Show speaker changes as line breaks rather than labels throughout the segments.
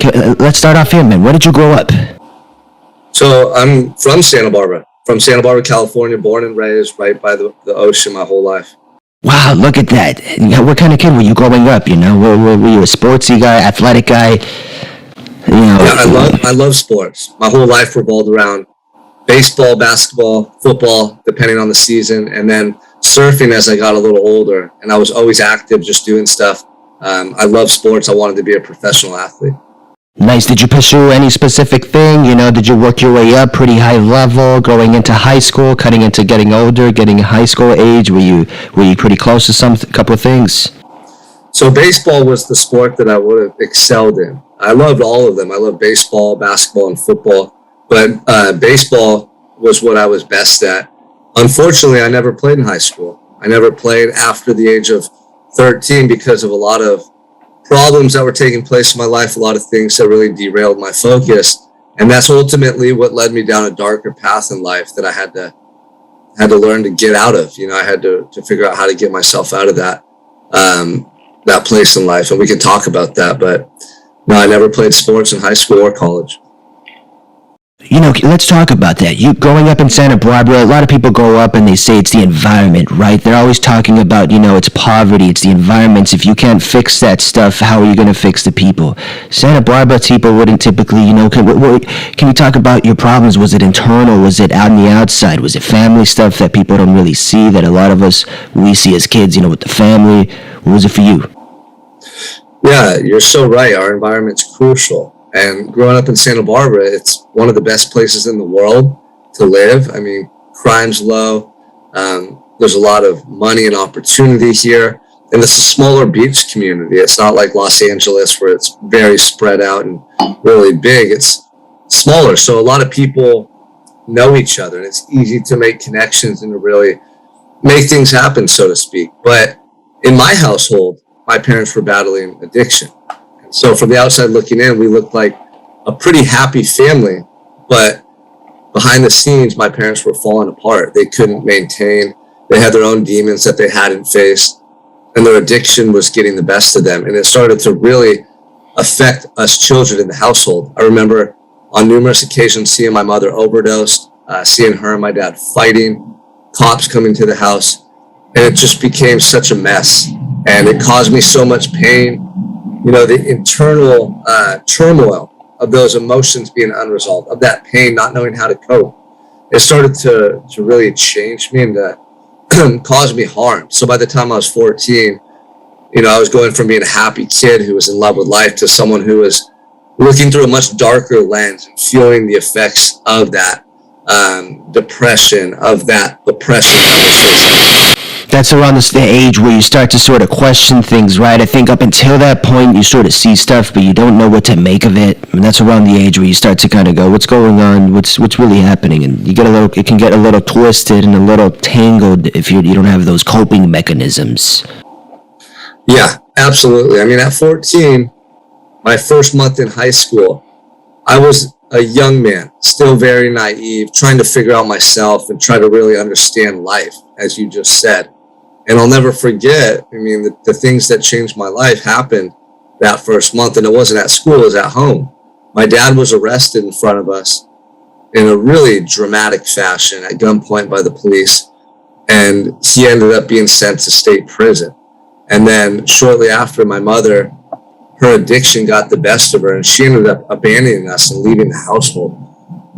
let's start off here, man. Where did you grow up?
So I'm from Santa Barbara, California, born and raised right by the ocean my whole life.
Wow, look at that. What kind of kid were you growing up? Were you a sportsy guy, athletic guy?
Yeah, I love sports. My whole life revolved around baseball, basketball, football, depending on the season, and then surfing as I got a little older. And I was always active, just doing stuff. I love sports. I wanted to be a professional athlete.
Nice. Did you pursue any specific thing? Did you work your way up pretty high level, going into high school, cutting into getting older, getting high school age? Were you pretty close to couple of things?
So baseball was the sport that I would have excelled in. I loved all of them. I loved baseball, basketball, and football. But baseball was what I was best at. Unfortunately, I never played in high school. I never played after the age of 13 because of a lot of problems that were taking place in my life, a lot of things that really derailed my focus. And that's ultimately what led me down a darker path in life that I had to learn to get out of. I had to figure out how to get myself out of that place in life. And we can talk about that. But no, I never played sports in high school or college.
Let's talk about that. You growing up in Santa Barbara, a lot of people grow up and they say it's the environment, right? They're always talking about, it's poverty, it's the environments. If you can't fix that stuff, how are you going to fix the people? Santa Barbara people wouldn't typically, can you talk about your problems? Was it internal? Was it out on the outside? Was it family stuff that people don't really see, that a lot of us, we see as kids, with the family? What was it for you?
Yeah, you're so right. Our environment's crucial. And growing up in Santa Barbara, it's one of the best places in the world to live. I mean, crime's low. There's a lot of money and opportunity here. And it's a smaller beach community. It's not like Los Angeles where it's very spread out and really big. It's smaller. So a lot of people know each other. And it's easy to make connections and to really make things happen, so to speak. But in my household, my parents were battling addiction. So from the outside looking in, we looked like a pretty happy family, but behind the scenes, my parents were falling apart. They couldn't maintain. They had their own demons that they hadn't faced, and their addiction was getting the best of them. And it started to really affect us children in the household. I remember on numerous occasions seeing my mother overdosed, seeing her and my dad fighting, cops coming to the house, and it just became such a mess. And it caused me so much pain. The internal turmoil of those emotions being unresolved, of that pain, not knowing how to cope. It started to really change me and to cause me harm. So by the time I was 14, I was going from being a happy kid who was in love with life to someone who was looking through a much darker lens and feeling the effects of that depression, of that oppression that was facing.
That's around the age where you start to sort of question things, right? I think up until that point, you sort of see stuff, but you don't know what to make of it. And that's around the age where you start to kind of go, what's going on? What's really happening? And it can get a little twisted and a little tangled if you don't have those coping mechanisms.
Yeah, absolutely. I mean, at 14, my first month in high school, I was a young man, still very naive, trying to figure out myself and try to really understand life, as you just said. And I'll never forget, the things that changed my life happened that first month. And it wasn't at school, it was at home. My dad was arrested in front of us in a really dramatic fashion at gunpoint by the police. And he ended up being sent to state prison. And then shortly after, my mother, her addiction got the best of her and she ended up abandoning us and leaving the household.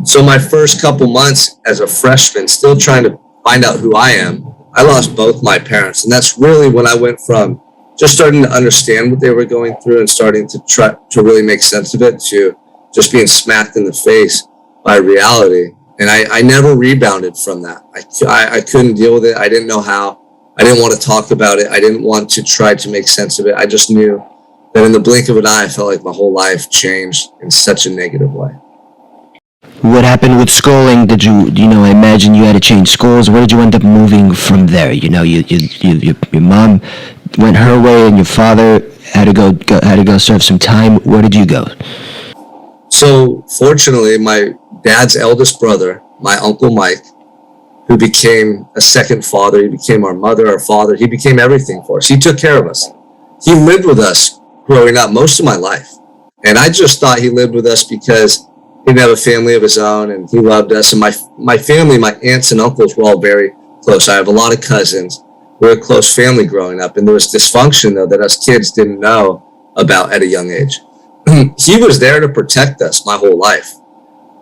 So my first couple months as a freshman, still trying to find out who I am, I lost both my parents. And that's really when I went from just starting to understand what they were going through and starting to try to really make sense of it to just being smacked in the face by reality. And I never rebounded from that. I couldn't deal with it. I didn't know how. I didn't want to talk about it. I didn't want to try to make sense of it. I just knew that in the blink of an eye, I felt like my whole life changed in such a negative way.
What happened with schooling? Did you I imagine you had to change schools. Where did you end up moving from there? Your mom went her way, and your father had to go serve some time. Where did you go?
So fortunately, my dad's eldest brother, my Uncle Mike, who became a second father, he became our mother, our father, he became everything for us. He took care of us. He lived with us growing up most of my life. And I just thought he lived with us because he didn't have a family of his own and he loved us. And my family, my aunts and uncles were all very close. I have a lot of cousins. We were a close family growing up. And there was dysfunction, though, that us kids didn't know about at a young age. He was there to protect us my whole life.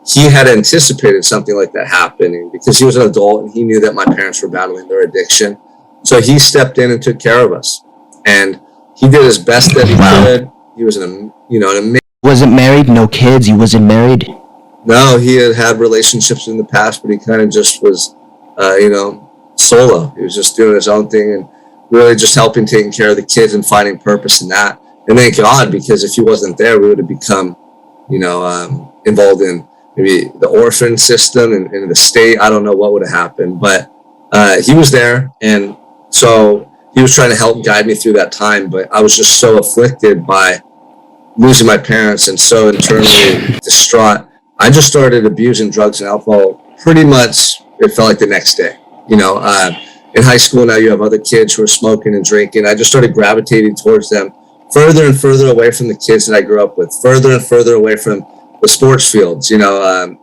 He had anticipated something like that happening because he was an adult and he knew that my parents were battling their addiction. So he stepped in and took care of us. And he did his best that he could. He was an amazing.
Wasn't married, no kids, he wasn't married?
No, he had relationships in the past, but he kind of just was, solo. He was just doing his own thing and really just helping taking care of the kids and finding purpose in that. And thank God, because if he wasn't there, we would have become, involved in maybe the orphan system and the state. I don't know what would have happened, but he was there. And so he was trying to help guide me through that time. But I was just so afflicted by losing my parents and so internally distraught. I just started abusing drugs and alcohol pretty much, it felt like the next day. In high school now you have other kids who are smoking and drinking. I just started gravitating towards them further and further away from the kids that I grew up with, further and further away from the sports fields,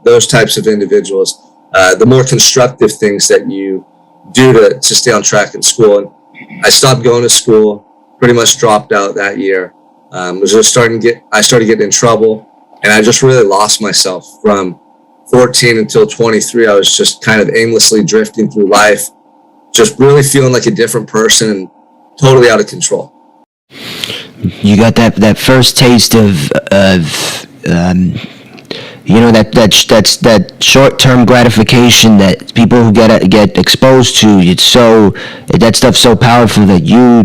those types of individuals, the more constructive things that you do to stay on track in school. And I stopped going to school, pretty much dropped out that year. I started getting in trouble, and I just really lost myself from 14 until 23. I was just kind of aimlessly drifting through life, just really feeling like a different person and totally out of control.
You got that first taste of that short-term gratification that people who get exposed to. It's so, that stuff's so powerful that you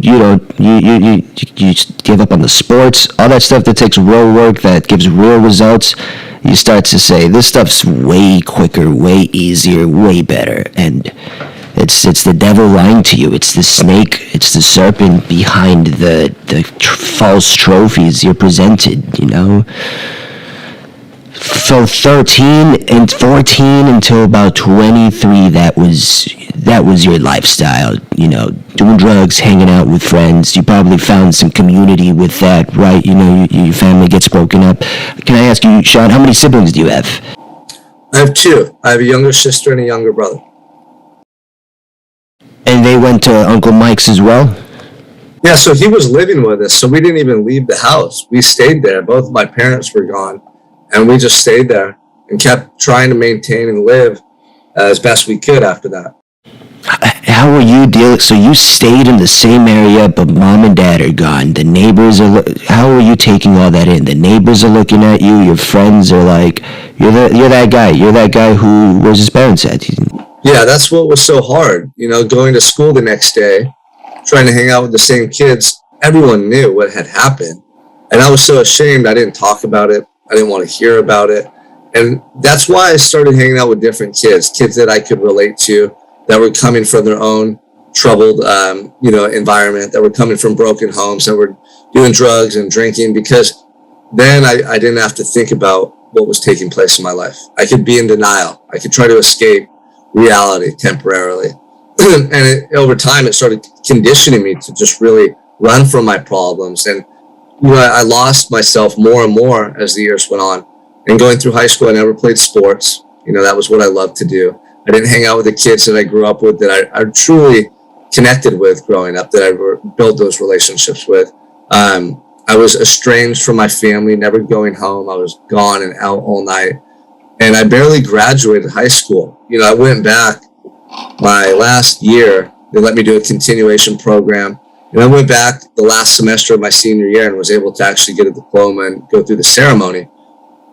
give up on the sports, all that stuff that takes real work, that gives real results. You start to say, this stuff's way quicker, way easier, way better. And it's the devil lying to you. It's the snake, it's the serpent behind the false trophies you're presented, So 13 and 14 until about 23, that was your lifestyle, doing drugs, hanging out with friends. You probably found some community with that, right? Your family gets broken up. Can I ask you, Sean, how many siblings do you have?
I have two. I have a younger sister and a younger brother.
And they went to Uncle Mike's as well?
Yeah, so he was living with us, so we didn't even leave the house. We stayed there. Both my parents were gone, and we just stayed there and kept trying to maintain and live as best we could after that.
How were you dealing? So you stayed in the same area, but mom and dad are gone. The neighbors are. How are you taking all that in? The neighbors are looking at you. Your friends are like, "You're that guy. You're that guy who, where's his parents at?"
Yeah, that's what was so hard. Going to school the next day, trying to hang out with the same kids. Everyone knew what had happened, and I was so ashamed. I didn't talk about it. I didn't want to hear about it, and that's why I started hanging out with different kids that I could relate to, that were coming from their own troubled, environment, that were coming from broken homes, that were doing drugs and drinking, because then I didn't have to think about what was taking place in my life. I could be in denial. I could try to escape reality temporarily. And over time, it started conditioning me to just really run from my problems. And, I lost myself more and more as the years went on. And going through high school, I never played sports. That was what I loved to do. I didn't hang out with the kids that I grew up with, that I truly connected with growing up, that I built those relationships with. I was estranged from my family, never going home. I was gone and out all night. And I barely graduated high school. I went back my last year. They let me do a continuation program. And I went back the last semester of my senior year and was able to actually get a diploma and go through the ceremony.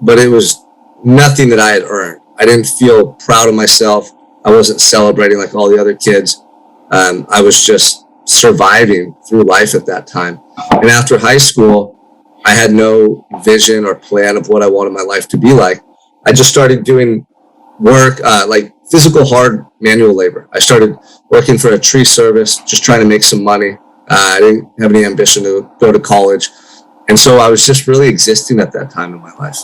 But it was nothing that I had earned. I didn't feel proud of myself. I wasn't celebrating like all the other kids. I was just surviving through life at that time. And after high school, I had no vision or plan of what I wanted my life to be like. I just started doing work, like physical hard manual labor. I started working for a tree service, just trying to make some money. I didn't have any ambition to go to college. And so I was just really existing at that time in my life.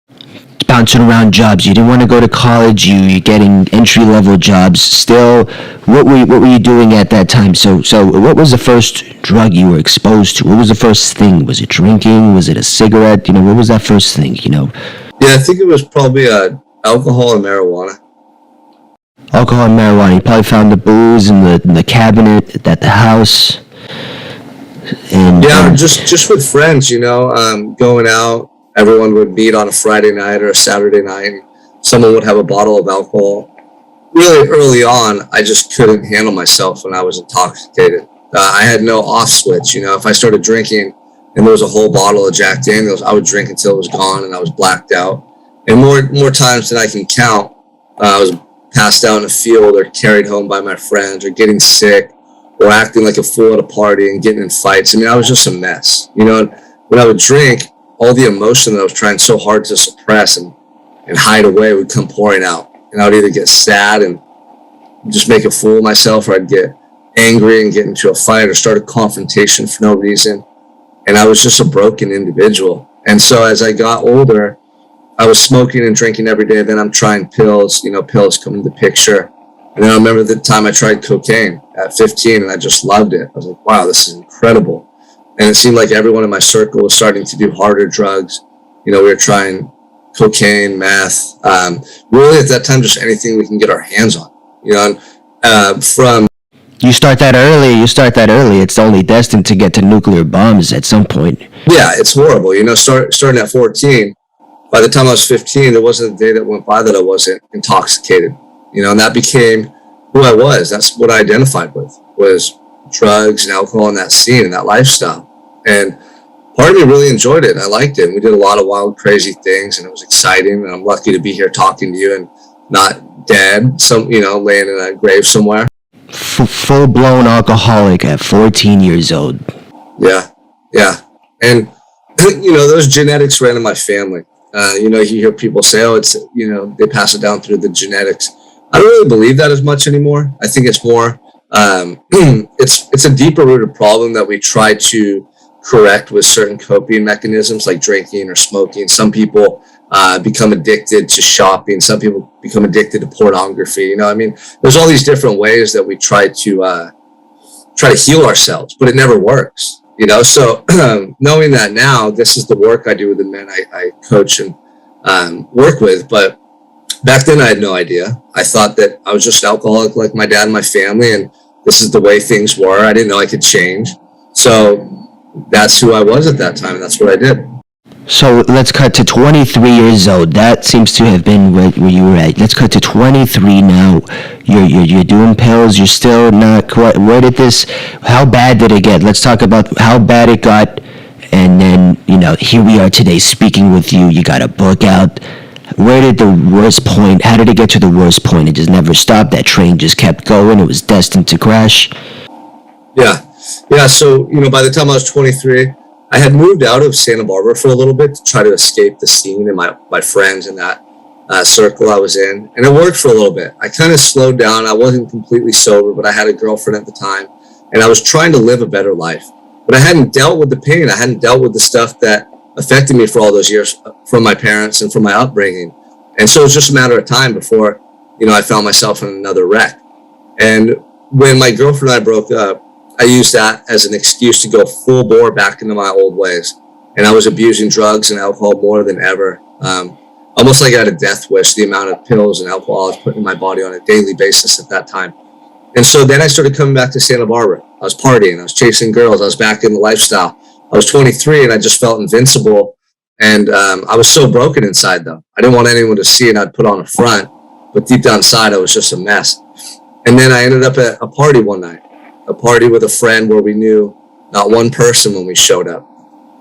It's bouncing around jobs. You didn't want to go to college. You're getting entry-level jobs. Still, what were you doing at that time? So what was the first drug you were exposed to? What was the first thing? Was it drinking? Was it a cigarette? What was that first thing?
Yeah, I think it was probably alcohol and marijuana.
Alcohol and marijuana. You probably found the booze in the cabinet at the house. And
Yeah, just with friends, going out. Everyone would meet on a Friday night or a Saturday night. And someone would have a bottle of alcohol. Really early on, I just couldn't handle myself when I was intoxicated. I had no off switch. If I started drinking and there was a whole bottle of Jack Daniels, I would drink until it was gone and I was blacked out. And more times than I can count, I was passed out in a field or carried home by my friends or getting sick or acting like a fool at a party and getting in fights. I was just a mess. When I would drink, all the emotion that I was trying so hard to suppress and hide away would come pouring out. And I would either get sad and just make a fool of myself, or I'd get angry and get into a fight or start a confrontation for no reason. And I was just a broken individual. And so as I got older, I was smoking and drinking every day. Then I'm trying pills, pills come into the picture. And then I remember the time I tried cocaine at 15 and I just loved it. I was like, wow, this is incredible. And it seemed like everyone in my circle was starting to do harder drugs. We were trying cocaine, meth, really at that time, just anything we can get our hands on, from.
You start that early. It's only destined to get to nuclear bombs at some point.
Yeah, it's horrible. Starting at 14, by the time I was 15, there wasn't a day that went by that I wasn't intoxicated, and that became who I was. That's what I identified with, was drugs and alcohol and that scene and that lifestyle. And part of me really enjoyed it. I liked it. We did a lot of wild, crazy things, and it was exciting. And I'm lucky to be here talking to you and not dead, laying in a grave somewhere.
Full-blown alcoholic at 14 years old.
Yeah. And, those genetics ran in my family. You hear people say, oh, it's, they pass it down through the genetics. I don't really believe that as much anymore. I think it's more, it's a deeper rooted problem that we try to correct with certain coping mechanisms like drinking or smoking. Some people become addicted to shopping. Some people become addicted to pornography. There's all these different ways that we try to heal ourselves, but it never works. So knowing that now, this is the work I do with the men I coach and work with. But back then I had no idea. I thought that I was just alcoholic like my dad and my family, and this is the way things were. I didn't know I could change. So that's who I was at that time, and that's what I did.
So let's cut to 23 years old. That seems to have been where you were at. Let's cut to 23 now. You're doing pills. You're still not quite. How bad did it get? Let's talk about how bad it got. And then, here we are today speaking with you. You got a book out. How did it get to the worst point? It just never stopped. That train just kept going. It was destined to crash.
Yeah. So, by the time I was 23, I had moved out of Santa Barbara for a little bit to try to escape the scene and my friends in that circle I was in. And it worked for a little bit. I kind of slowed down. I wasn't completely sober, but I had a girlfriend at the time. And I was trying to live a better life. But I hadn't dealt with the pain. I hadn't dealt with the stuff that affected me for all those years from my parents and from my upbringing. And so it was just a matter of time before, I found myself in another wreck. And when my girlfriend and I broke up, I used that as an excuse to go full bore back into my old ways. And I was abusing drugs and alcohol more than ever. Almost like I had a death wish, the amount of pills and alcohol I was putting in my body on a daily basis at that time. And so then I started coming back to Santa Barbara. I was partying, I was chasing girls, I was back in the lifestyle. I was 23 and I just felt invincible. And I was so broken inside though. I didn't want anyone to see it. I'd put on a front, but deep down inside, I was just a mess. And then I ended up at a party one night, a party with a friend where we knew not one person when we showed up.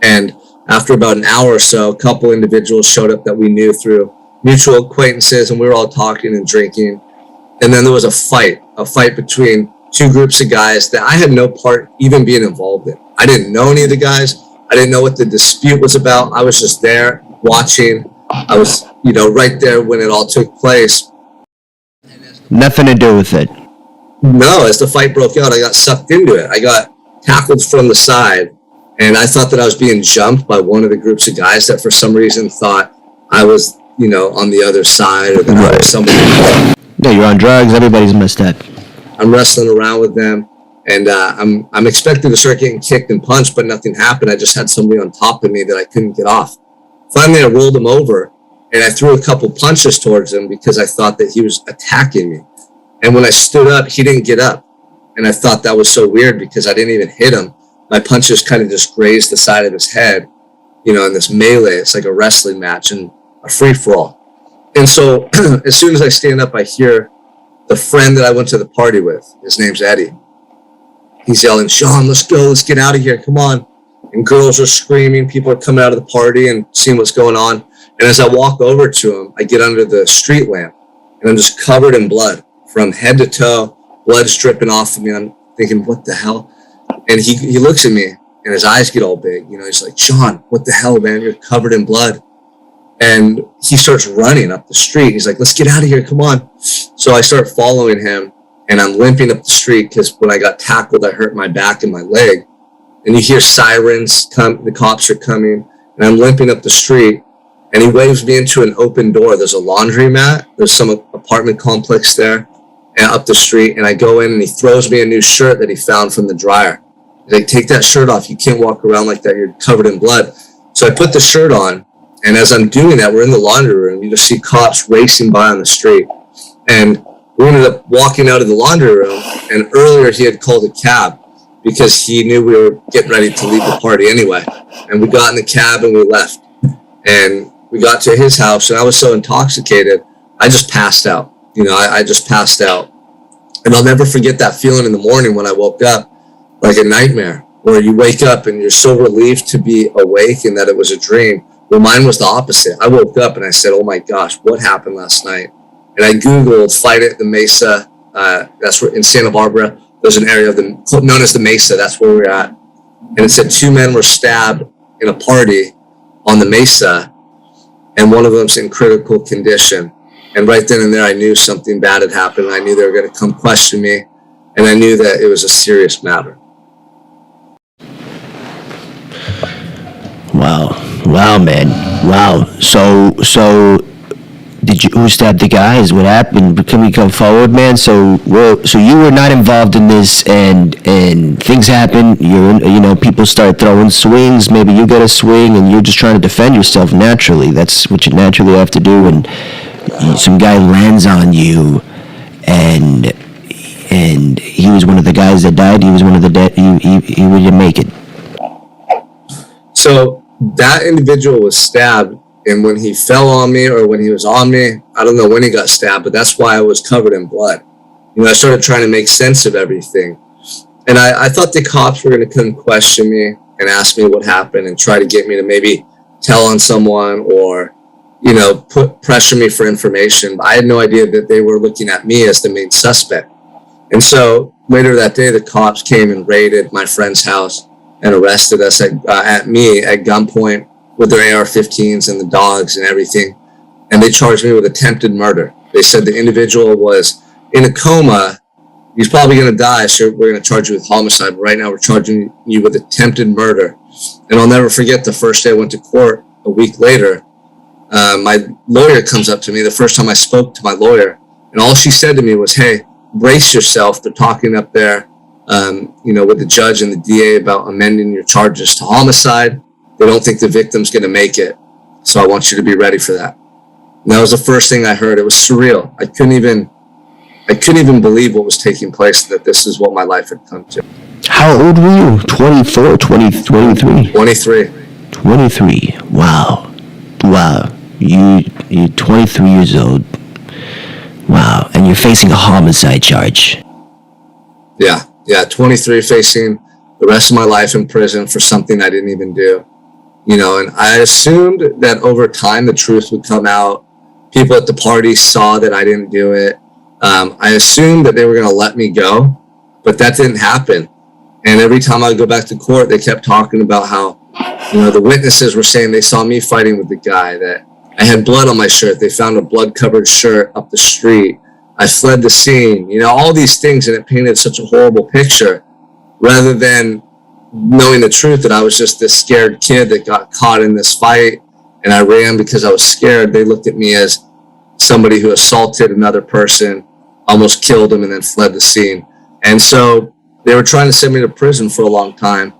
And after about an hour or so, a couple individuals showed up that we knew through mutual acquaintances, and we were all talking and drinking. And then there was a fight between two groups of guys that I had no part even being involved in. I didn't know any of the guys. I didn't know what the dispute was about. I was just there watching. I was, right there when it all took place.
Nothing to do with it.
No, as the fight broke out, I got sucked into it. I got tackled from the side, and I thought that I was being jumped by one of the groups of guys that for some reason thought I was on the other side, or that I was somebody.
Yeah, you're on drugs. Everybody's messed up.
I'm wrestling around with them, and I'm expecting to start getting kicked and punched, but nothing happened. I just had somebody on top of me that I couldn't get off. Finally, I rolled him over, and I threw a couple punches towards him because I thought that he was attacking me. And when I stood up, he didn't get up. And I thought that was so weird because I didn't even hit him. My punches kind of just grazed the side of his head, in this melee. It's like a wrestling match and a free-for-all. And so as soon as I stand up, I hear the friend that I went to the party with. His name's Eddie. He's yelling, "Sean, let's go. Let's get out of here. Come on." And girls are screaming. People are coming out of the party and seeing what's going on. And as I walk over to him, I get under the street lamp, and I'm just covered in blood from head to toe. Blood's dripping off of me. I'm thinking, what the hell? And he looks at me, and his eyes get all big. He's like, "Sean, what the hell, man? You're covered in blood." And he starts running up the street. He's like, "Let's get out of here. Come on." So I start following him, and I'm limping up the street because when I got tackled, I hurt my back and my leg. And you hear sirens come. The cops are coming, and I'm limping up the street. And he waves me into an open door. There's a laundromat. There's some apartment complex there, and up the street. And I go in, and he throws me a new shirt that he found from the dryer. He's like, "Take that shirt off. You can't walk around like that. You're covered in blood." So I put the shirt on. And as I'm doing that, we're in the laundry room. You just see cops racing by on the street. And we ended up walking out of the laundry room. And earlier he had called a cab because he knew we were getting ready to leave the party anyway. And we got in the cab and we left. And we got to his house, and I was so intoxicated, I just passed out. I just passed out. And I'll never forget that feeling in the morning when I woke up, like a nightmare, where you wake up and you're so relieved to be awake and that it was a dream. Well, mine was the opposite. I woke up and I said, "Oh my gosh, what happened last night?" And I Googled Fight at the Mesa. That's where in Santa Barbara, there's an area known as the Mesa. That's where we're at. And it said 2 men were stabbed in a party on the Mesa, and one of them's in critical condition. And right then and there, I knew something bad had happened. I knew they were going to come question me, and I knew that it was a serious matter.
Wow, man. Wow. So who stabbed the guys? What happened? Can we come forward, man? So you were not involved in this, and things happen. People start throwing swings. Maybe you get a swing, and you're just trying to defend yourself naturally. That's what you naturally have to do. And some guy lands on you, and he was one of the guys that died. He was one of the dead. He didn't make it.
So that individual was stabbed, and when he fell on me or when he was on me, I don't know when he got stabbed, but that's why I was covered in blood. I started trying to make sense of everything. And I thought the cops were going to come question me and ask me what happened and try to get me to maybe tell on someone or, pressure me for information. But I had no idea that they were looking at me as the main suspect. And so later that day, the cops came and raided my friend's house and arrested us at me at gunpoint with their AR-15s and the dogs and everything. And they charged me with attempted murder. They said the individual was in a coma. He's probably going to die, so we're going to charge you with homicide. But right now, we're charging you with attempted murder. And I'll never forget the first day I went to court a week later. My lawyer comes up to me, the first time I spoke to my lawyer, and all she said to me was, "Hey, brace yourself. They're talking up there with the judge and the DA about amending your charges to homicide. They don't think the victim's going to make it. So I want you to be ready for that." And that was the first thing I heard. It was surreal. I couldn't even believe what was taking place, that this is what my life had come to.
How old were you? 24, 23?
23.
23. Wow. You're 23 years old. Wow. And you're facing a homicide charge.
Yeah, 23, facing the rest of my life in prison for something I didn't even do. And I assumed that over time the truth would come out. People at the party saw that I didn't do it. I assumed that they were going to let me go, but that didn't happen. And every time I would go back to court, they kept talking about how, the witnesses were saying they saw me fighting with the guy, that I had blood on my shirt. They found a blood-covered shirt up the street. I fled the scene, all these things, and it painted such a horrible picture rather than knowing the truth that I was just this scared kid that got caught in this fight and I ran because I was scared, they looked at me as somebody who assaulted another person, almost killed him, and then fled the scene. And so they were trying to send me to prison for a long time.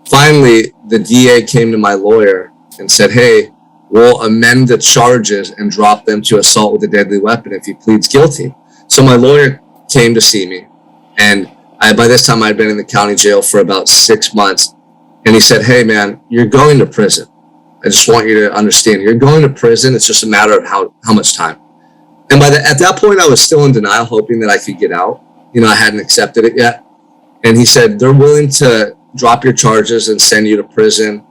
Finally, the DA came to my lawyer and said, hey, we'll amend the charges and drop them to assault with a deadly weapon if he pleads guilty. So my lawyer came to see me, and by this time I'd been in the county jail for about 6 months. And he said, hey man, you're going to prison. I just want you to understand, you're going to prison. It's just a matter of how much time. And at that point, I was still in denial, hoping that I could get out. I hadn't accepted it yet. And he said, they're willing to drop your charges and send you to prison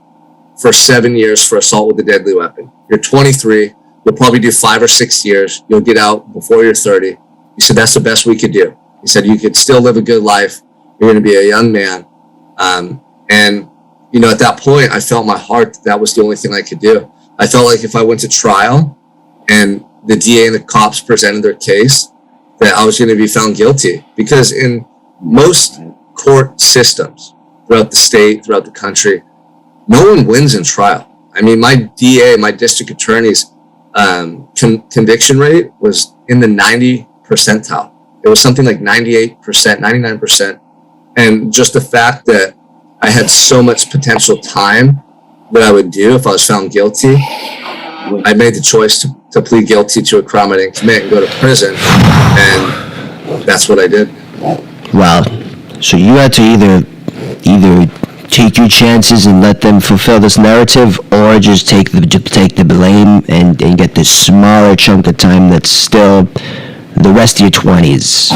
for 7 years for assault with a deadly weapon. You're 23. You'll probably do 5 or 6 years. You'll get out before you're 30. He said, that's the best we could do. He said, you could still live a good life. You're going to be a young man. And at that point, I felt in my heart that was the only thing I could do. I felt like if I went to trial and the DA and the cops presented their case, that I was going to be found guilty. Because in most court systems throughout the state, throughout the country, no one wins in trial. I mean, my DA, my district attorney's conviction rate was in the 90 percentile. It was something like 98%, 99%. And just the fact that I had so much potential time that I would do if I was found guilty, I made the choice to plead guilty to a crime I didn't commit and go to prison. And that's what I did.
Wow. So you had to either take your chances and let them fulfill this narrative, or just take the blame and get this smaller chunk of time that's still the rest of your 20s.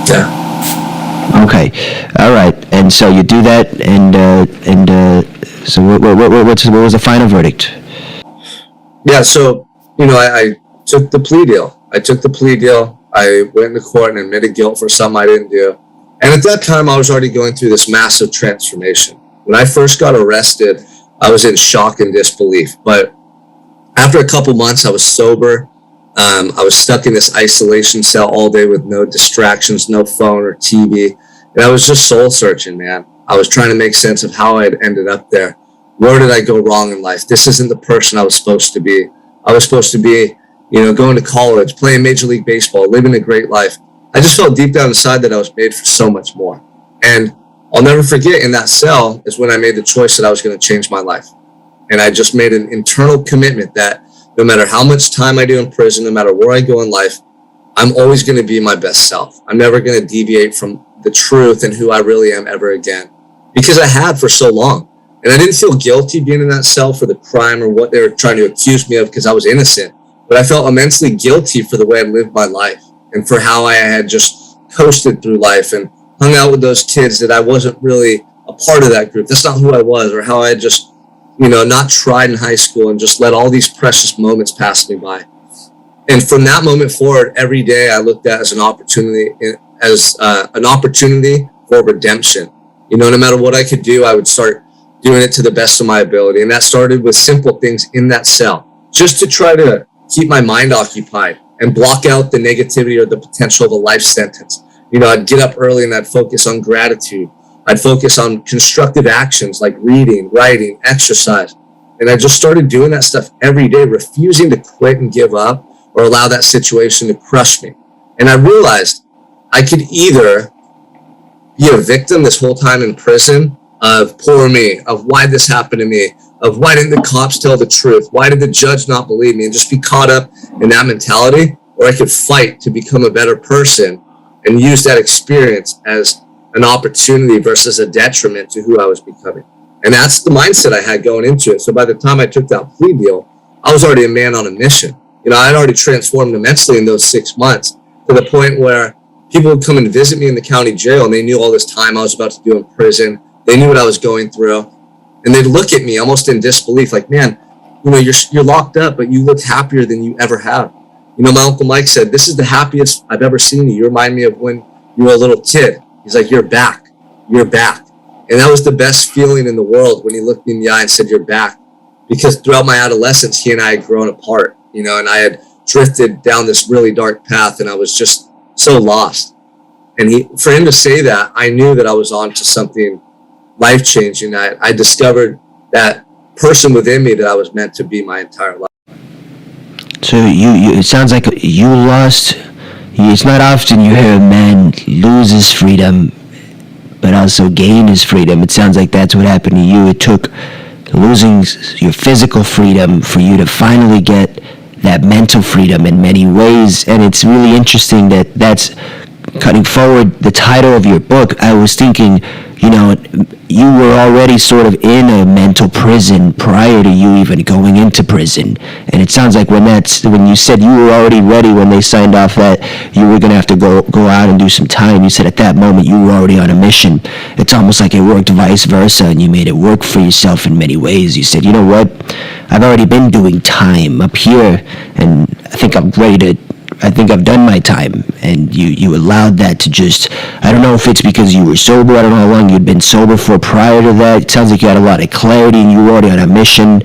Yeah.
Okay, all right, and so you do that, and so what was the final verdict?
Yeah, so I took the plea deal. I went into court and admitted guilt for something I didn't do, and at that time I was already going through this massive transformation. When I first got arrested, I was in shock and disbelief, but after a couple months, I was sober. I was stuck in this isolation cell all day with no distractions, no phone or TV. And I was just soul searching, man. I was trying to make sense of how I had ended up there. Where did I go wrong in life? This isn't the person I was supposed to be. I was supposed to be, going to college, playing Major League Baseball, living a great life. I just felt deep down inside that I was made for so much more. And I'll never forget, in that cell is when I made the choice that I was going to change my life. And I just made an internal commitment that no matter how much time I do in prison, no matter where I go in life, I'm always going to be my best self. I'm never going to deviate from the truth and who I really am ever again, because I had for so long. And I didn't feel guilty being in that cell for the crime or what they were trying to accuse me of, because I was innocent. But I felt immensely guilty for the way I lived my life and for how I had just coasted through life and hung out with those kids that I wasn't really a part of that group. That's not who I was, or how I had just not tried in high school and just let all these precious moments pass me by. And from that moment forward, every day I looked at as an opportunity for redemption. No matter what I could do, I would start doing it to the best of my ability. And that started with simple things in that cell, just to try to keep my mind occupied and block out the negativity or the potential of a life sentence. I'd get up early and I'd focus on gratitude. I'd focus on constructive actions like reading, writing, exercise. And I just started doing that stuff every day, refusing to quit and give up or allow that situation to crush me. And I realized I could either be a victim this whole time in prison of poor me, of why this happened to me, of why didn't the cops tell the truth? Why did the judge not believe me? And just be caught up in that mentality, or I could fight to become a better person and use that experience as an opportunity versus a detriment to who I was becoming. And that's the mindset I had going into it. So by the time I took that plea deal, I was already a man on a mission. I'd already transformed immensely in those 6 months, to the point where people would come and visit me in the county jail, and they knew all this time I was about to do in prison. They knew what I was going through, and they'd look at me almost in disbelief, like, man, you're locked up, but you look happier than you ever have. My Uncle Mike said, this is the happiest I've ever seen you. You remind me of when you were a little kid. He's like, you're back. You're back. And that was the best feeling in the world, when he looked me in the eye and said, you're back. Because throughout my adolescence, he and I had grown apart, and I had drifted down this really dark path, and I was just so lost. And for him to say that, I knew that I was on to something life-changing. I discovered that person within me that I was meant to be my entire life.
So it sounds like you lost. It's not often you hear a man lose his freedom, but also gain his freedom. It sounds like that's what happened to you. It took losing your physical freedom for you to finally get that mental freedom in many ways. And it's really interesting that that's cutting forward the title of your book. I was thinking, you were already sort of in a mental prison prior to you even going into prison. And it sounds like when you said you were already ready when they signed off that you were going to have to go out and do some time, you said at that moment you were already on a mission. It's almost like it worked vice versa, and you made it work for yourself in many ways. You said, you know what, I've already been doing time up here, and I think I've done my time. And you allowed that to just, I don't know if it's because you were sober, I don't know how long you'd been sober for prior to that. It sounds like you had a lot of clarity and you were already on a mission.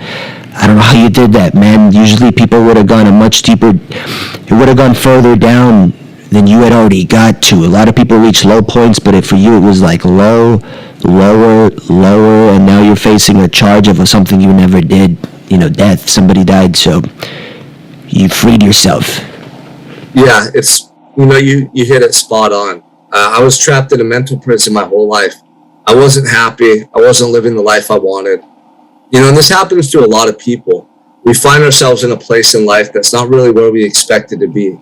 I don't know how you did that, man. Usually people would have gone it would have gone further down than you had already got to. A lot of people reach low points, but for you it was like low, lower, and now you're facing a charge of something you never did, death. Somebody died, so you freed yourself.
Yeah, it's, you hit it spot on. I was trapped in a mental prison my whole life. I wasn't happy. I wasn't living the life I wanted. And this happens to a lot of people. We find ourselves in a place in life that's not really where we expected to be.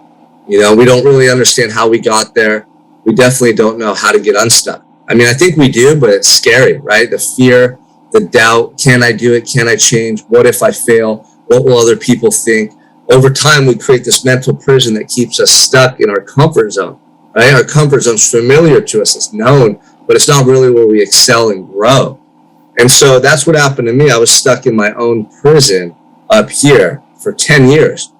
We don't really understand how we got there. We definitely don't know how to get unstuck. I think we do, but it's scary, right? The fear, the doubt. Can I do it? Can I change? What if I fail? What will other people think? Over time, we create this mental prison that keeps us stuck in our comfort zone, right? Our comfort zone's familiar to us, it's known, but it's not really where we excel and grow. And so that's what happened to me. I was stuck in my own prison up here for 10 years.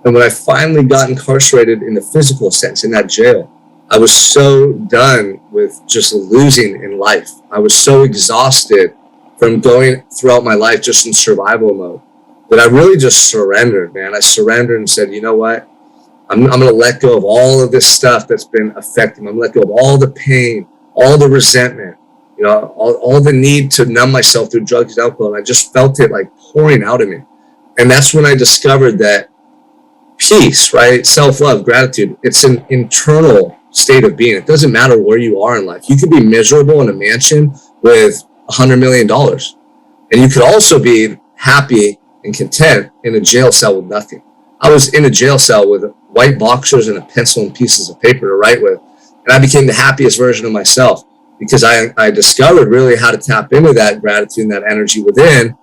And when I finally got incarcerated in the physical sense, in that jail, I was so done with just losing in life. I was so exhausted from going throughout my life just in survival mode that I really just surrendered, man. I surrendered and said, you know what? I'm going to let go of all of this stuff that's been affecting me. I'm going to let go of all the pain, all the resentment, all the need to numb myself through drugs and alcohol. And I just felt it like pouring out of me. And that's when I discovered that peace, right? Self-love, gratitude, it's an internal state of being. It doesn't matter where you are in life. You could be miserable in a mansion with $100 million. And you could also be happy and content in a jail cell with nothing. I was in a jail cell with white boxers and a pencil and pieces of paper to write with. And I became the happiest version of myself because I discovered really how to tap into that gratitude and that energy within.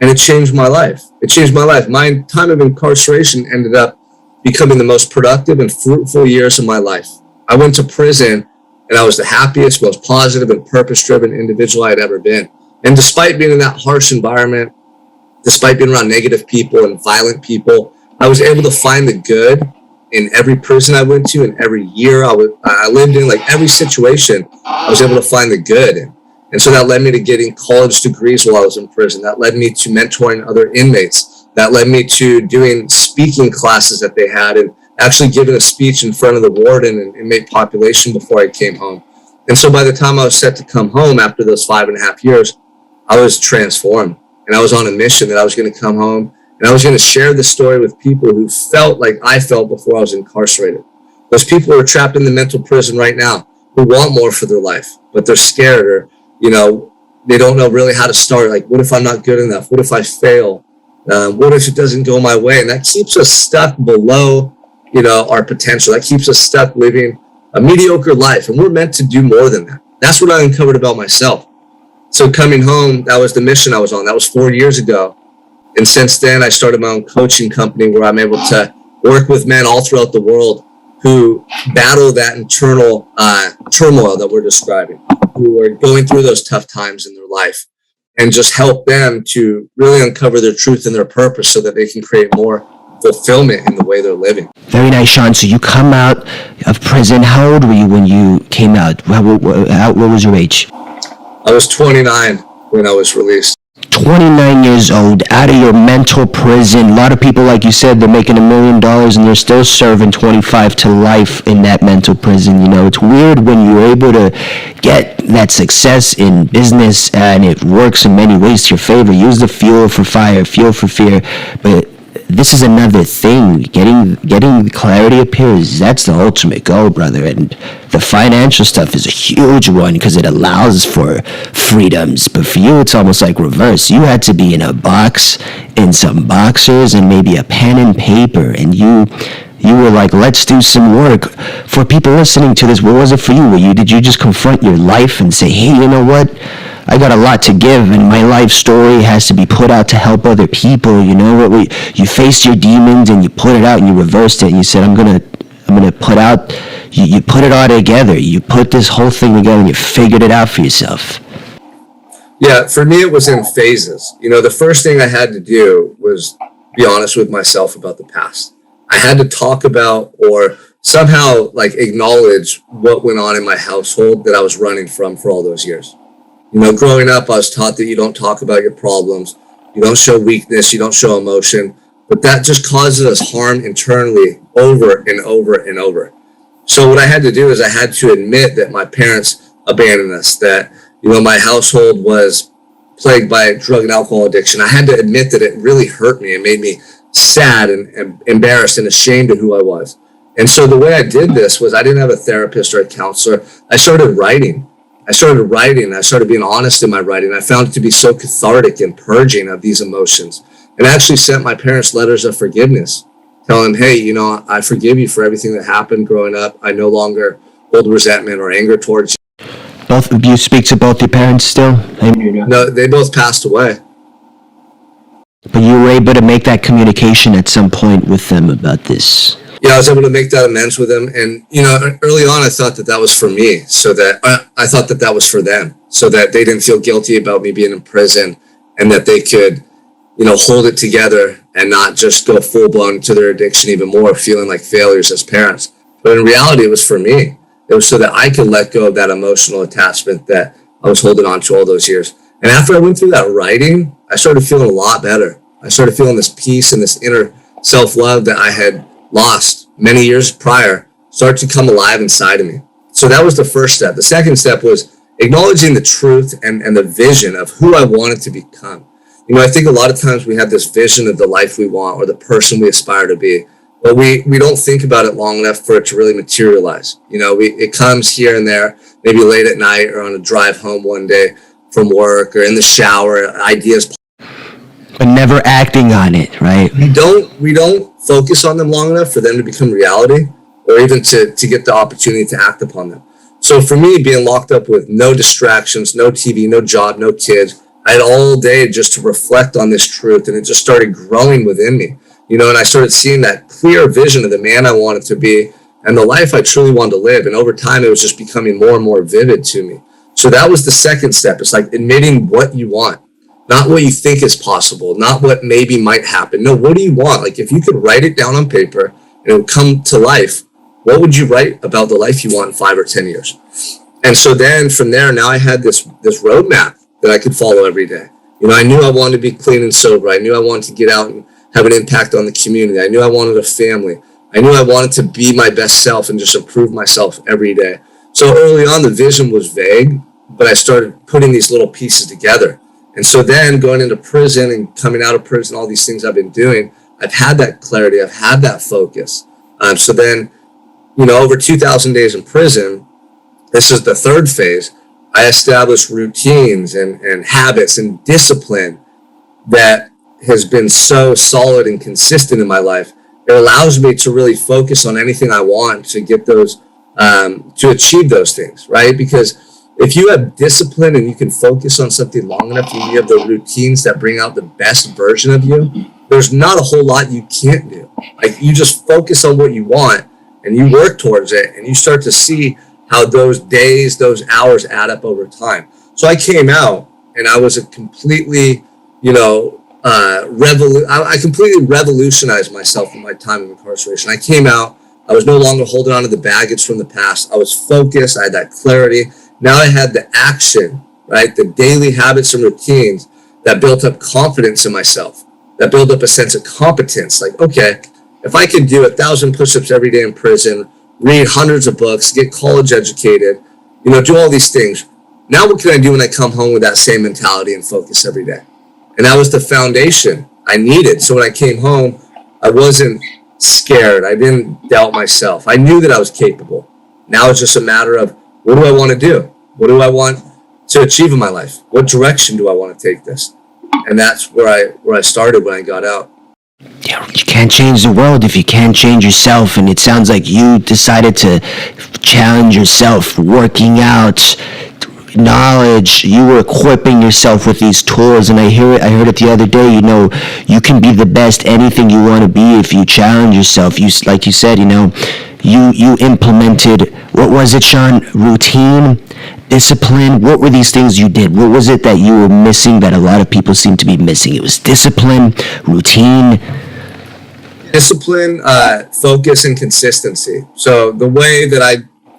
And it changed my life. It changed my life. My time of incarceration ended up becoming the most productive and fruitful years of my life. I went to prison and I was the happiest, most positive and purpose-driven individual I had ever been. And despite being in that harsh environment, despite being around negative people and violent people, I was able to find the good in every prison I went to and every year I lived in, like every situation, I was able to find the good. And so that led me to getting college degrees while I was in prison. That led me to mentoring other inmates. That led me to doing speaking classes that they had and actually giving a speech in front of the warden and inmate population before I came home. And so by the time I was set to come home after those 5.5 years, I was transformed. And I was on a mission that I was going to come home and I was going to share the story with people who felt like I felt before I was incarcerated. Those people who are trapped in the mental prison right now who want more for their life, but they're scared or, they don't know really how to start. Like, what if I'm not good enough? What if I fail? What if it doesn't go my way? And that keeps us stuck below, our potential. That keeps us stuck living a mediocre life. And we're meant to do more than that. That's what I uncovered about myself. So coming home, that was the mission I was on. That was 4 years ago. And since then, I started my own coaching company where I'm able to work with men all throughout the world who battle that internal turmoil that we're describing, who are going through those tough times in their life, and just help them to really uncover their truth and their purpose so that they can create more fulfillment in the way they're living.
Very nice, Sean. So you come out of prison. How old were you when you came out? What was your age?
I was 29 when I was released.
29 years old, out of your mental prison. A lot of people, like you said, they're making $1 million and they're still serving 25 to life in that mental prison. You know, it's weird when you're able to get that success in business and it works in many ways to your favor. Use the fuel for fire, fuel for fear. But this is another thing. Getting clarity appears, that's the ultimate goal, brother. And the financial stuff is a huge one because it allows for freedoms. But for you, it's almost like reverse. You had to be in a box, in some boxers, and maybe a pen and paper, and you were like, let's do some work. For people listening to this, what was it for you? Did you just confront your life and say, hey, you know what? I got a lot to give, and my life story has to be put out to help other people. You know what? You faced your demons and you put it out and you reversed it and you said, I'm gonna put out. You put it all together. You put this whole thing together and you figured it out for yourself.
Yeah, for me, it was in phases. You know, the first thing I had to do was be honest with myself about the past. I had to talk about or somehow like acknowledge what went on in my household that I was running from for all those years. You know, growing up, I was taught that you don't talk about your problems, you don't show weakness, you don't show emotion, but that just causes us harm internally over and over and over. So what I had to do is I had to admit that my parents abandoned us, that, you know, my household was plagued by drug and alcohol addiction. I had to admit that it really hurt me and made me sad and embarrassed and ashamed of who I was. And so the way I did this was I didn't have a therapist or a counselor. I started writing. I started being honest in my writing. I found it to be so cathartic and purging of these emotions. And I actually sent my parents letters of forgiveness, telling them, hey, you know, I forgive you for everything that happened growing up. I no longer hold resentment or anger towards you.
Both of you speak to both your parents still?
No, they both passed away.
But you were able to make that communication at some point with them about this.
Yeah, I was able to make that amends with them. And, you know, early on, I thought that was for me, so that I thought that was for them, so that they didn't feel guilty about me being in prison and that they could, you know, hold it together and not just go full blown to their addiction even more, feeling like failures as parents. But in reality, it was for me. It was so that I could let go of that emotional attachment that I was holding on to all those years. And after I went through that writing, I started feeling a lot better. I started feeling this peace and this inner self-love that I had lost many years prior start to come alive inside of me. So that was the first step. The second step was acknowledging the truth and the vision of who I wanted to become. You know, I think a lot of times we have this vision of the life we want or the person we aspire to be, but we don't think about it long enough for it to really materialize. You know, it comes here and there, maybe late at night or on a drive home one day from work or in the shower, ideas.
But never acting on it, right?
We don't focus on them long enough for them to become reality or even to get the opportunity to act upon them. So for me, being locked up with no distractions, no TV, no job, no kids, I had all day just to reflect on this truth, and it just started growing within me. You know, and I started seeing that clear vision of the man I wanted to be and the life I truly wanted to live. And over time, it was just becoming more and more vivid to me. So that was the second step. It's like admitting what you want. Not what you think is possible, not what maybe might happen. No, what do you want? Like if you could write it down on paper and it would come to life, what would you write about the life you want in 5 or 10 years? And so then from there, now I had this roadmap that I could follow every day. You know, I knew I wanted to be clean and sober. I knew I wanted to get out and have an impact on the community. I knew I wanted a family. I knew I wanted to be my best self and just improve myself every day. So early on, the vision was vague, but I started putting these little pieces together. And so then going into prison and coming out of prison, all these things I've been doing, I've had that clarity. I've had that focus. So then, you know, over 2,000 days in prison, this is the third phase. I established routines and habits and discipline that has been so solid and consistent in my life. It allows me to really focus on anything I want to get those, to achieve those things, right? Because if you have discipline and you can focus on something long enough and you have the routines that bring out the best version of you, there's not a whole lot you can't do. Like you just focus on what you want and you work towards it and you start to see how those days, those hours add up over time. So I came out and I was a completely, you know, I completely revolutionized myself in my time of incarceration. I came out, I was no longer holding on to the baggage from the past. I was focused, I had that clarity. Now I had the action, right? The daily habits and routines that built up confidence in myself, that built up a sense of competence. Like, okay, if I can do 1,000 push-ups every day in prison, read hundreds of books, get college educated, do all these things. Now what can I do when I come home with that same mentality and focus every day? And that was the foundation I needed. So when I came home, I wasn't scared. I didn't doubt myself. I knew that I was capable. Now it's just a matter of, what do I want to do? What do I want to achieve in my life? What direction do I want to take this? And that's where I started when I got out.
Yeah, you can't change the world if you can't change yourself, and it sounds like you decided to challenge yourself, working out, knowledge. You were equipping yourself with these tools, and I heard it the other day. You can be the best anything you want to be if you challenge yourself. Like you said, you implemented, what was it, Sean? Routine, discipline. What were these things you did? What was it that you were missing that a lot of people seem to be missing? It was discipline, routine.
Discipline, focus, and consistency. So the way that I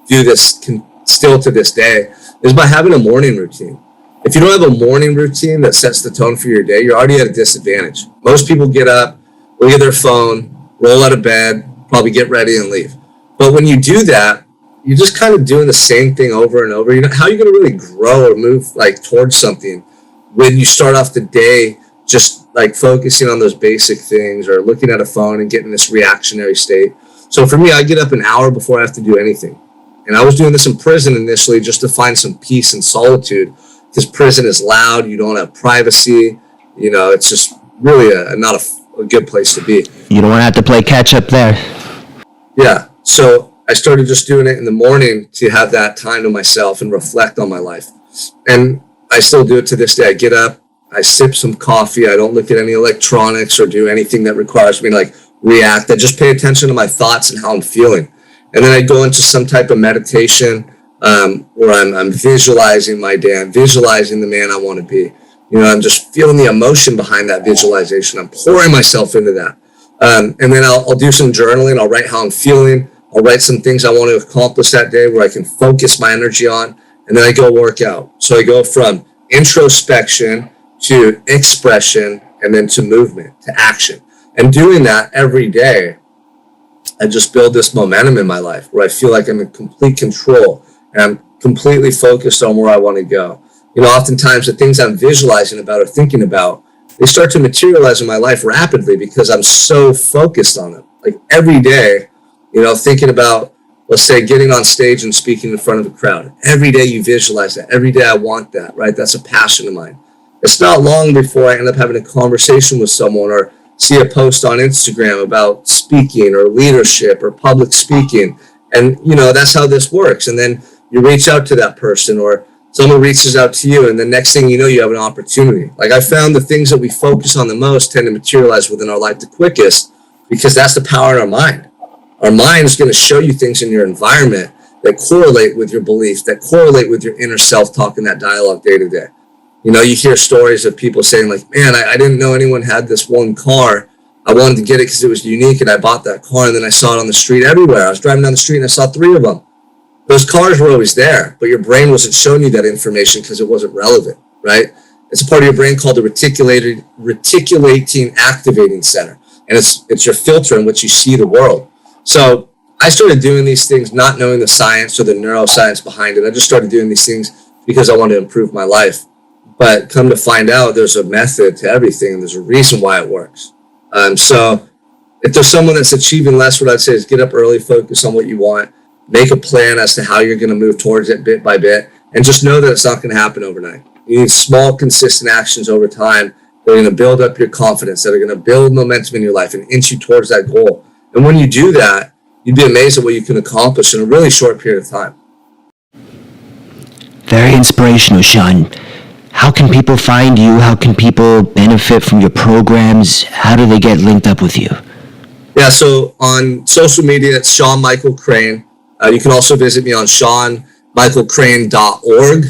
do this still to this day is by having a morning routine. If you don't have a morning routine that sets the tone for your day, you're already at a disadvantage. Most people get up, look at their phone, roll out of bed, probably get ready and leave. But when you do that, you're just kind of doing the same thing over and over. How are you going to really grow or move towards something when you start off the day just focusing on those basic things or looking at a phone and getting this reactionary state? So for me, I get up an hour before I have to do anything. And I was doing this in prison initially just to find some peace and solitude, because prison is loud. You don't have privacy. It's just really not a good place to be.
You don't want to have to play catch up there.
Yeah. So I started just doing it in the morning to have that time to myself and reflect on my life. And I still do it to this day. I get up, I sip some coffee. I don't look at any electronics or do anything that requires me to react. I just pay attention to my thoughts and how I'm feeling. And then I go into some type of meditation where I'm visualizing my day. I'm visualizing the man I want to be. I'm just feeling the emotion behind that visualization. I'm pouring myself into that. And then I'll do some journaling. I'll write how I'm feeling. I'll write some things I want to accomplish that day where I can focus my energy on. And then I go work out. So I go from introspection to expression and then to movement, to action. And doing that every day, I just build this momentum in my life where I feel like I'm in complete control and I'm completely focused on where I want to go. Oftentimes the things I'm visualizing about or thinking about, they start to materialize in my life rapidly because I'm so focused on them. Every day, thinking about, let's say, getting on stage and speaking in front of a crowd. Every day you visualize that. Every day I want that, right? That's a passion of mine. It's not long before I end up having a conversation with someone or see a post on Instagram about speaking or leadership or public speaking. And, that's how this works. And then you reach out to that person or someone reaches out to you. And the next thing you know, you have an opportunity. I found the things that we focus on the most tend to materialize within our life the quickest because that's the power in our mind. Our mind is going to show you things in your environment that correlate with your beliefs, that correlate with your inner self-talk and that dialogue day to day. You hear stories of people saying man, I didn't know anyone had this one car. I wanted to get it because it was unique and I bought that car and then I saw it on the street everywhere. I was driving down the street and I saw 3 of them. Those cars were always there, but your brain wasn't showing you that information because it wasn't relevant, right? It's a part of your brain called the reticulating activating center. And it's your filter in which you see the world. So I started doing these things not knowing the science or the neuroscience behind it. I just started doing these things because I wanted to improve my life. But come to find out, there's a method to everything, and there's a reason why it works. So if there's someone that's achieving less, what I'd say is get up early, focus on what you want, make a plan as to how you're going to move towards it bit by bit, and just know that it's not going to happen overnight. You need small, consistent actions over time that are going to build up your confidence, that are going to build momentum in your life and inch you towards that goal. And when you do that, you'd be amazed at what you can accomplish in a really short period of time.
Very inspirational, Sean. How can people find you? How can people benefit from your programs? How do they get linked up with you?
Yeah, so on social media, it's Sean Michael Crane. You can also visit me on SeanMichaelCrane.org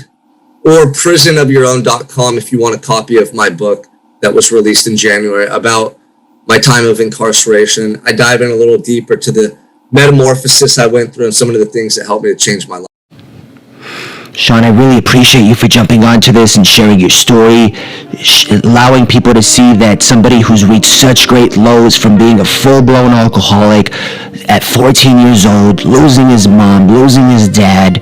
or prisonofyourown.com if you want a copy of my book that was released in January about my time of incarceration. I dive in a little deeper to the metamorphosis I went through and some of the things that helped me to change my life.
Sean, I really appreciate you for jumping onto this and sharing your story, allowing people to see that somebody who's reached such great lows from being a full-blown alcoholic at 14 years old, losing his mom, losing his dad,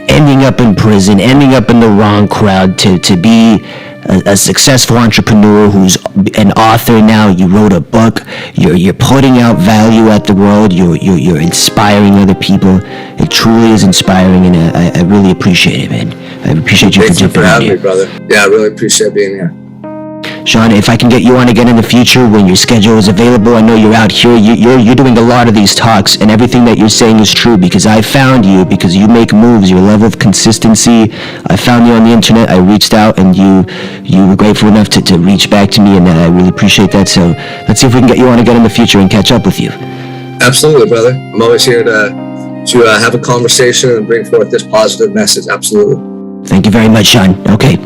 ending up in prison, ending up in the wrong crowd, to be a successful entrepreneur who's an author now. You wrote a book. You're putting out value at the world. You're inspiring other people. It truly is inspiring, and I really appreciate it, man. I appreciate you for jumping on
having
here.
me, brother. Yeah, I really appreciate being here.
Sean, if I can get you on again in the future when your schedule is available, I know you're out here. You're doing a lot of these talks, and everything that you're saying is true, because I found you because you make moves. Your level of consistency. I found you on the internet. I reached out, and you were grateful enough to reach back to me, and I really appreciate that. So let's see if we can get you on again in the future and catch up with you.
Absolutely, brother. I'm always here to have a conversation and bring forth this positive message. Absolutely.
Thank you very much, Sean. Okay.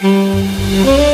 Mm-hmm.